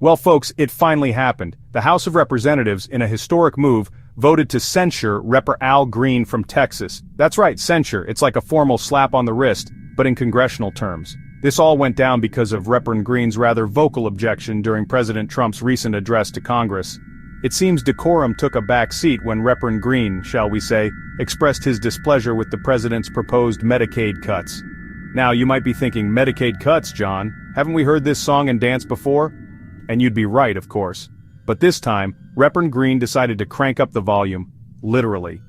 Well folks, it finally happened. The House of Representatives, in a historic move, voted to censure Rep. Al Green from Texas. That's right, censure. It's like a formal slap on the wrist, but in congressional terms. This all went down because of Rep. Green's rather vocal objection during President Trump's recent address to Congress. It seems decorum took a back seat when Rep. Green, shall we say, expressed his displeasure with the president's proposed Medicaid cuts. Now you might be thinking, Medicaid cuts, John? Haven't we heard this song and dance before? And you'd be right, of course. But this time, Rep. Green decided to crank up the volume, literally.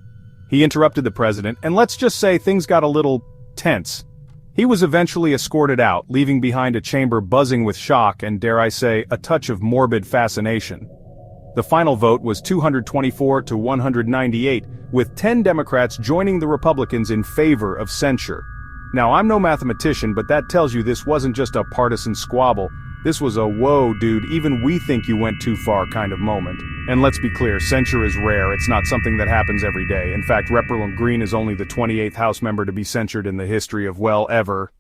He interrupted the president, and let's just say things got a little tense. He was eventually escorted out, leaving behind a chamber buzzing with shock and, dare I say, a touch of morbid fascination. The final vote was 224 to 198, with 10 Democrats joining the Republicans in favor of censure. Now, I'm no mathematician, but that tells you this wasn't just a partisan squabble. This was a whoa dude, even we think you went too far kind of moment. And let's be clear, censure is rare, it's not something that happens every day. In fact, Rep. Green is only the 28th House member to be censured in the history of, well, ever.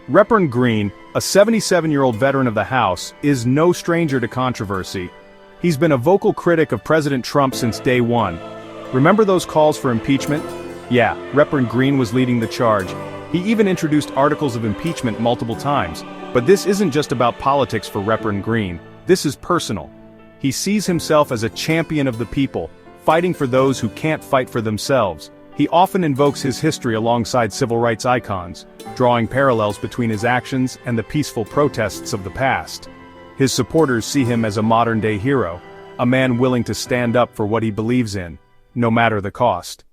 Rep. Green, a 77-year-old veteran of the House, is no stranger to controversy. He's been a vocal critic of President Trump since day one. Remember those calls for impeachment? Yeah, Rep. Green was leading the charge. He even introduced articles of impeachment multiple times. But this isn't just about politics for Rep. Green. This is personal. He sees himself as a champion of the people, fighting for those who can't fight for themselves. He often invokes his history alongside civil rights icons, drawing parallels between his actions and the peaceful protests of the past. His supporters see him as a modern-day hero, a man willing to stand up for what he believes in, no matter the cost.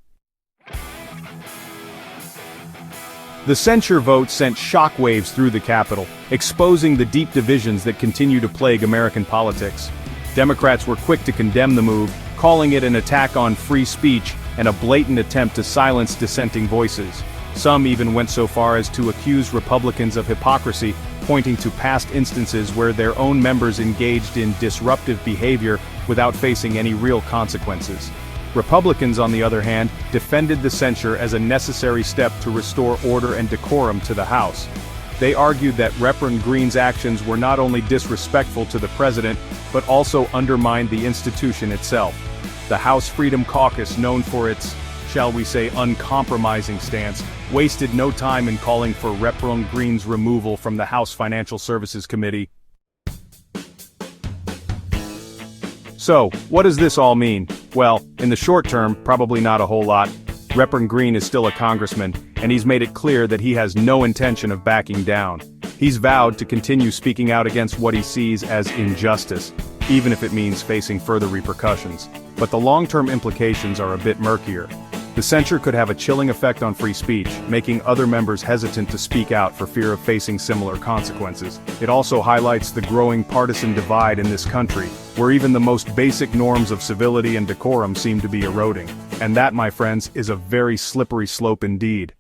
The censure vote sent shockwaves through the Capitol, exposing the deep divisions that continue to plague American politics. Democrats were quick to condemn the move, calling it an attack on free speech and a blatant attempt to silence dissenting voices. Some even went so far as to accuse Republicans of hypocrisy, pointing to past instances where their own members engaged in disruptive behavior without facing any real consequences. Republicans, on the other hand, defended the censure as a necessary step to restore order and decorum to the House. They argued that Rep. Green's actions were not only disrespectful to the president, but also undermined the institution itself. The House Freedom Caucus, known for its, shall we say, uncompromising stance, wasted no time in calling for Rep. Green's removal from the House Financial Services Committee. So, what does this all mean? Well, in the short term, probably not a whole lot. Rep. Green is still a congressman, and he's made it clear that he has no intention of backing down. He's vowed to continue speaking out against what he sees as injustice, even if it means facing further repercussions. But the long-term implications are a bit murkier. The censure could have a chilling effect on free speech, making other members hesitant to speak out for fear of facing similar consequences. It also highlights the growing partisan divide in this country, where even the most basic norms of civility and decorum seem to be eroding. And that, my friends, is a very slippery slope indeed.